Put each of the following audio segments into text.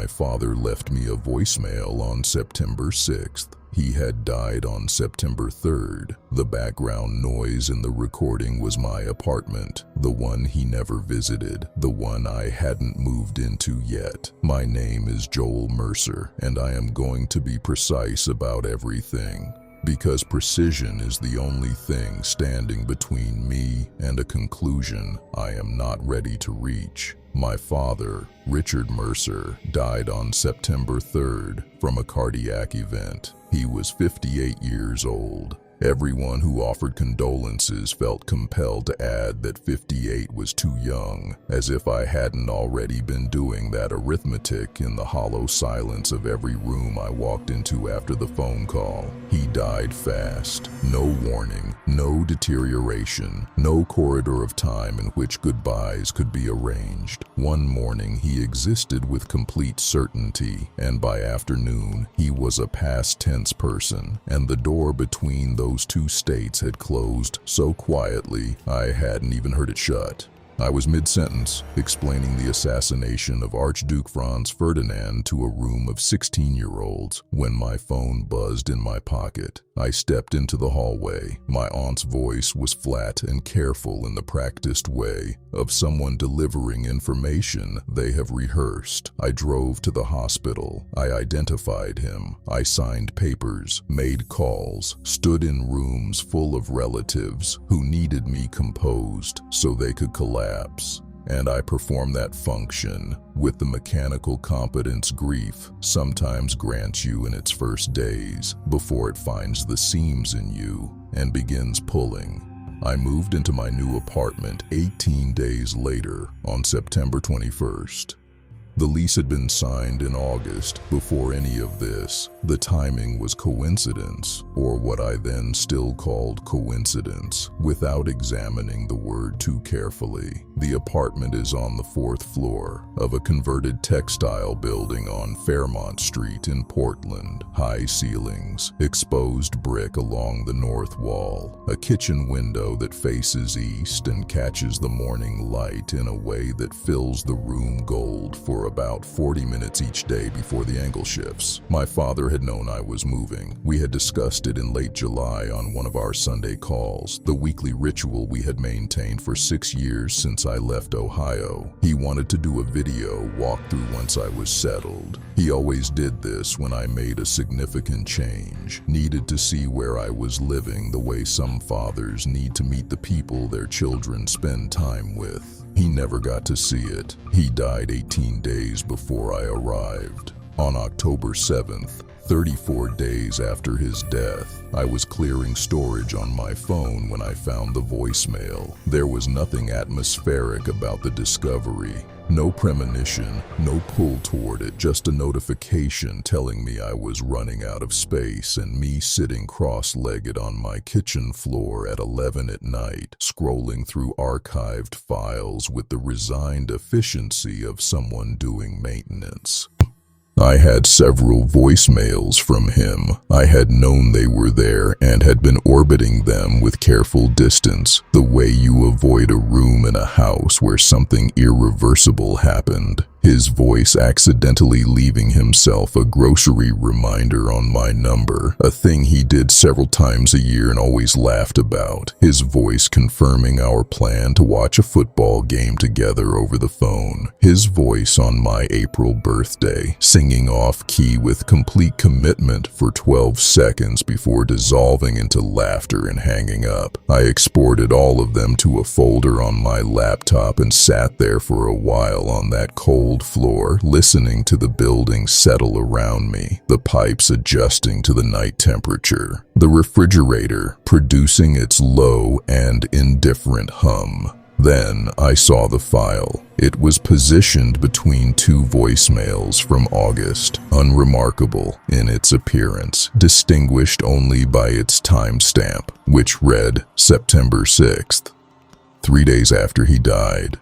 my father left me a voicemail on September 6th. He had died on September 3rd. The background noise in the recording was my apartment, the one he never visited, the one I hadn't moved into yet. My name is Joel Mercer, and I am going to be precise about everything, because precision is the only thing standing between me and a conclusion I am not ready to reach. My father, Richard Mercer, died on September 3rd from a cardiac event. He was 58 years old. Everyone who offered condolences felt compelled to add that 58 was too young, as if I hadn't already been doing that arithmetic in the hollow silence of every room I walked into after the phone call. He died fast. No warning, no deterioration, no corridor of time in which goodbyes could be arranged. One morning he existed with complete certainty, and by afternoon he was a past tense person, and the door between those two states had closed so quietly I hadn't even heard it shut. I was mid-sentence, explaining the assassination of Archduke Franz Ferdinand to a room of 16-year-olds, when my phone buzzed in my pocket. I stepped into the hallway. My aunt's voice was flat and careful in the practiced way of someone delivering information they have rehearsed. I drove to the hospital. I identified him. I signed papers, made calls, stood in rooms full of relatives who needed me composed so they could collapse. And I performed that function with the mechanical competence grief sometimes grants you in its first days before it finds the seams in you and begins pulling. I moved into my new apartment 18 days later on September 21st. The lease had been signed in August before any of this. The timing was coincidence, or what I then still called coincidence, without examining the word too carefully. The apartment is on the 4th floor of a converted textile building on Fairmont Street in Portland. High ceilings, exposed brick along the north wall, a kitchen window that faces east and catches the morning light in a way that fills the room gold for about 40 minutes each day before the angle shifts. My father had known I was moving. We had discussed it in late July on one of our Sunday calls, the weekly ritual we had maintained for 6 years since I left Ohio. He wanted to do a video walkthrough once I was settled. He always did this when I made a significant change, needed to see where I was living the way some fathers need to meet the people their children spend time with. He never got to see it. He died 18 days before I arrived. On October 7th, 34 days after his death, I was clearing storage on my phone when I found the voicemail. There was nothing atmospheric about the discovery. No premonition, no pull toward it, just a notification telling me I was running out of space and me sitting cross-legged on my kitchen floor at 11 at night, scrolling through archived files with the resigned efficiency of someone doing maintenance. I had several voicemails from him. I had known they were there and had been orbiting them with careful distance, the way you avoid a room in a house where something irreversible happened. His voice accidentally leaving himself a grocery reminder on my number, a thing he did several times a year and always laughed about. His voice confirming our plan to watch a football game together over the phone. His voice on my April birthday, singing off-key with complete commitment for 12 seconds before dissolving into laughter and hanging up. I exported all of them to a folder on my laptop and sat there for a while on that cold floor, listening to the building settle around me, the pipes adjusting to the night temperature, the refrigerator producing its low and indifferent hum. Then I saw the file. It was positioned between two voicemails from August, unremarkable in its appearance, distinguished only by its timestamp, which read September 6th, 3 days after he died.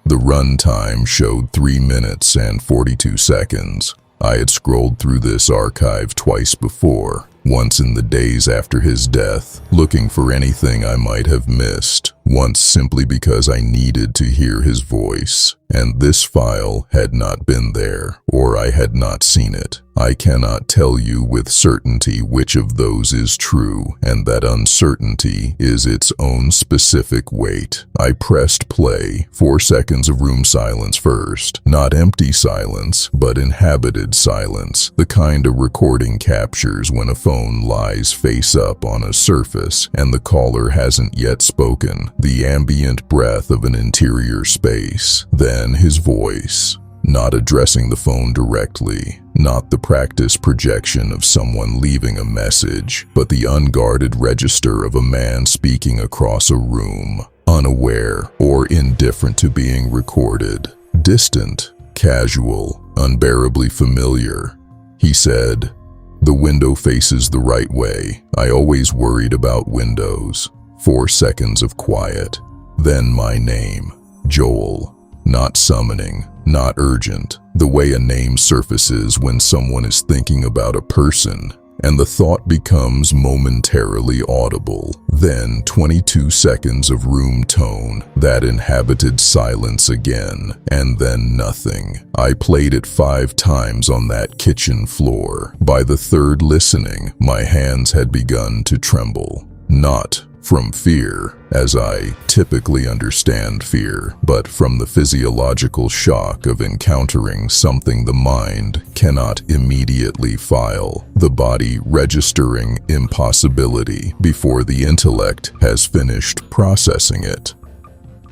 The run time showed 3 minutes and 42 seconds. I had scrolled through this archive twice before, once in the days after his death, looking for anything I might have missed, once simply because I needed to hear his voice, and this file had not been there, or I had not seen it. I cannot tell you with certainty which of those is true, and that uncertainty is its own specific weight. I pressed play. 4 seconds of room silence first. Not empty silence, but inhabited silence. The kind a recording captures when a phone lies face up on a surface and the caller hasn't yet spoken. The ambient breath of an interior space. Then his voice. Not addressing the phone directly, not the practice projection of someone leaving a message, but the unguarded register of a man speaking across a room, unaware or indifferent to being recorded. Distant, casual, unbearably familiar. He said, "The window faces the right way. I always worried about windows." 4 seconds of quiet. Then my name, Joel. Not summoning, not urgent, the way a name surfaces when someone is thinking about a person, and the thought becomes momentarily audible. Then 22 seconds of room tone, that inhabited silence again, and then nothing. I played it 5 times on that kitchen floor. By the third listening, my hands had begun to tremble. Not from fear, as I typically understand fear, but from the physiological shock of encountering something the mind cannot immediately file, the body registering impossibility before the intellect has finished processing it.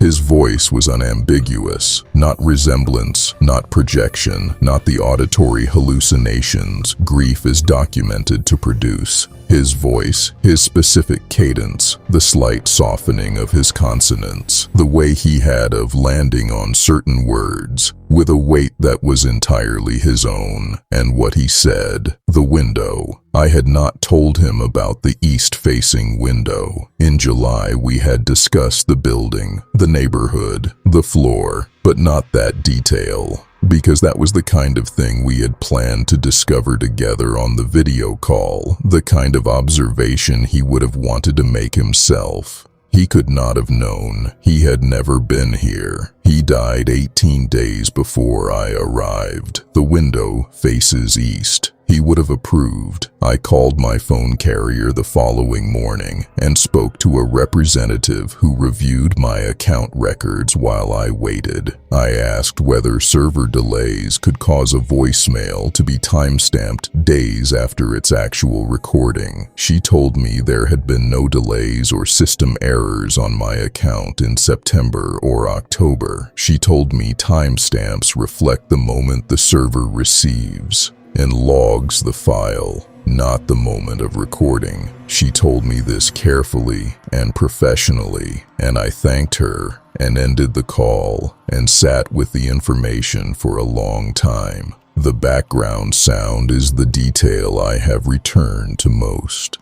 His voice was unambiguous, not resemblance, not projection, not the auditory hallucinations grief is documented to produce. His voice, his specific cadence, the slight softening of his consonants, the way he had of landing on certain words, with a weight that was entirely his own. And what he said, the window. I had not told him about the east-facing window. In July, we had discussed the building, the neighborhood, the floor, but not that detail, because that was the kind of thing we had planned to discover together on the video call, the kind of observation he would have wanted to make himself. He could not have known. He had never been here. He died 18 days before I arrived. The window faces east. He would have approved. I called my phone carrier the following morning and spoke to a representative who reviewed my account records while I waited. I asked whether server delays could cause a voicemail to be timestamped days after its actual recording. She told me there had been no delays or system errors on my account in September or October. She told me timestamps reflect the moment the server receives and logs the file, not the moment of recording. She told me this carefully and professionally, and I thanked her and ended the call and sat with the information for a long time. The background sound is the detail I have returned to most.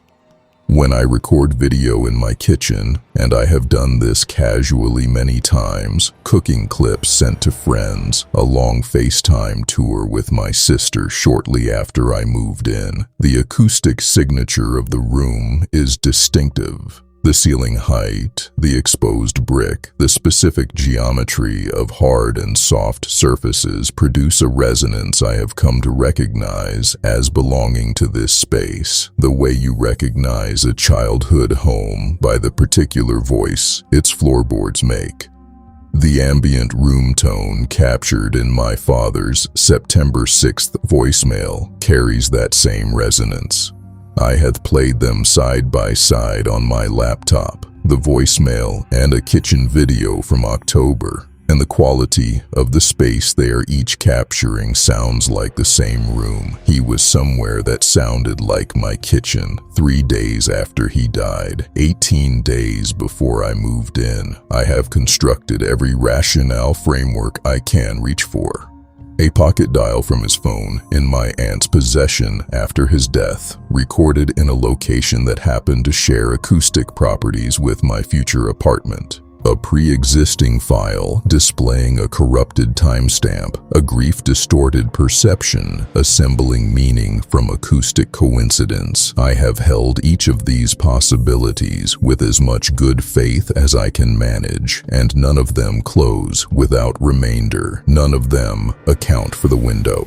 When I record video in my kitchen, and I have done this casually many times, cooking clips sent to friends, a long FaceTime tour with my sister shortly after I moved in, the acoustic signature of the room is distinctive. The ceiling height, the exposed brick, the specific geometry of hard and soft surfaces produce a resonance I have come to recognize as belonging to this space, the way you recognize a childhood home by the particular voice its floorboards make. The ambient room tone captured in my father's September 6th voicemail carries that same resonance. I had played them side by side on my laptop, the voicemail and a kitchen video from October, and the quality of the space they are each capturing sounds like the same room. He was somewhere that sounded like my kitchen 3 days after he died, 18 days before I moved in. I have constructed every rationale framework I can reach for. A pocket dial from his phone in my aunt's possession after his death, recorded in a location that happened to share acoustic properties with my future apartment. A pre-existing file displaying a corrupted timestamp, a grief-distorted perception, assembling meaning from acoustic coincidence. I have held each of these possibilities with as much good faith as I can manage, and none of them close without remainder. None of them account for the window.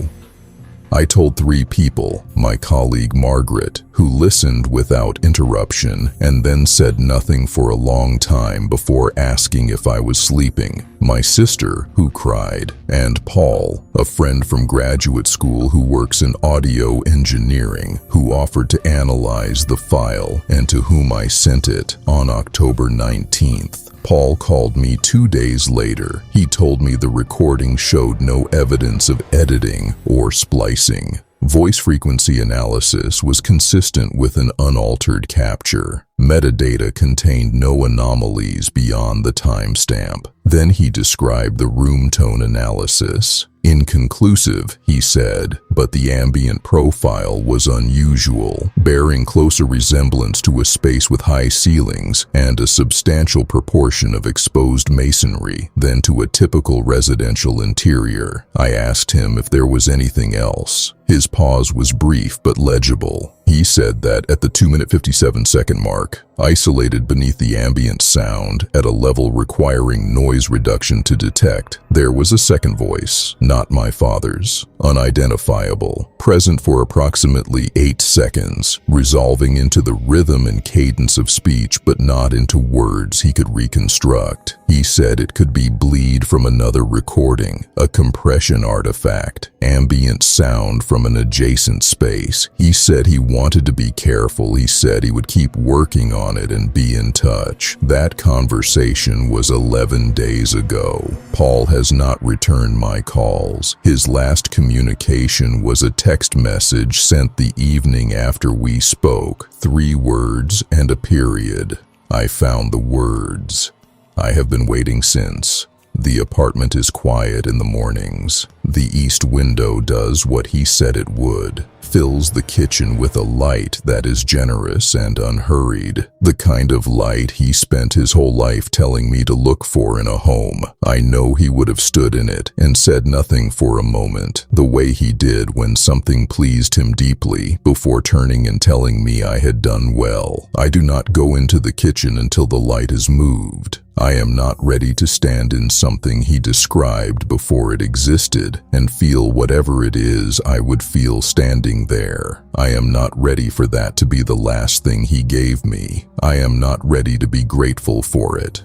I told 3 people, my colleague Margaret, who listened without interruption and then said nothing for a long time before asking if I was sleeping, my sister, who cried, and Paul, a friend from graduate school who works in audio engineering, who offered to analyze the file and to whom I sent it on October 19th. Paul called me 2 days later. He told me the recording showed no evidence of editing or splicing. Voice frequency analysis was consistent with an unaltered capture. Metadata contained no anomalies beyond the timestamp. Then he described the room tone analysis. Inconclusive, he said, but the ambient profile was unusual, bearing closer resemblance to a space with high ceilings and a substantial proportion of exposed masonry than to a typical residential interior. I asked him if there was anything else. His pause was brief but legible. He said that at the 2-minute 57-second mark, isolated beneath the ambient sound at a level requiring noise reduction to detect, there was a second voice, not my father's, unidentifiable, present for approximately 8 seconds, resolving into the rhythm and cadence of speech but not into words he could reconstruct. He said it could be bleed from another recording, a compression artifact, ambient sound from an adjacent space. He said he wanted to be careful. He said he would keep working on it and be in touch. That conversation was 11 days ago. Paul has not returned my calls. His last communication was a text message sent the evening after we spoke. 3 words and a period. I found the words. I have been waiting since. The apartment is quiet in the mornings. The east window does what he said it would, fills the kitchen with a light that is generous and unhurried, the kind of light he spent his whole life telling me to look for in a home. I know he would have stood in it and said nothing for a moment, the way he did when something pleased him deeply, before turning and telling me I had done well. I do not go into the kitchen until the light is moved. I am not ready to stand in something he described before it existed and feel whatever it is I would feel standing there. I am not ready for that to be the last thing he gave me. I am not ready to be grateful for it.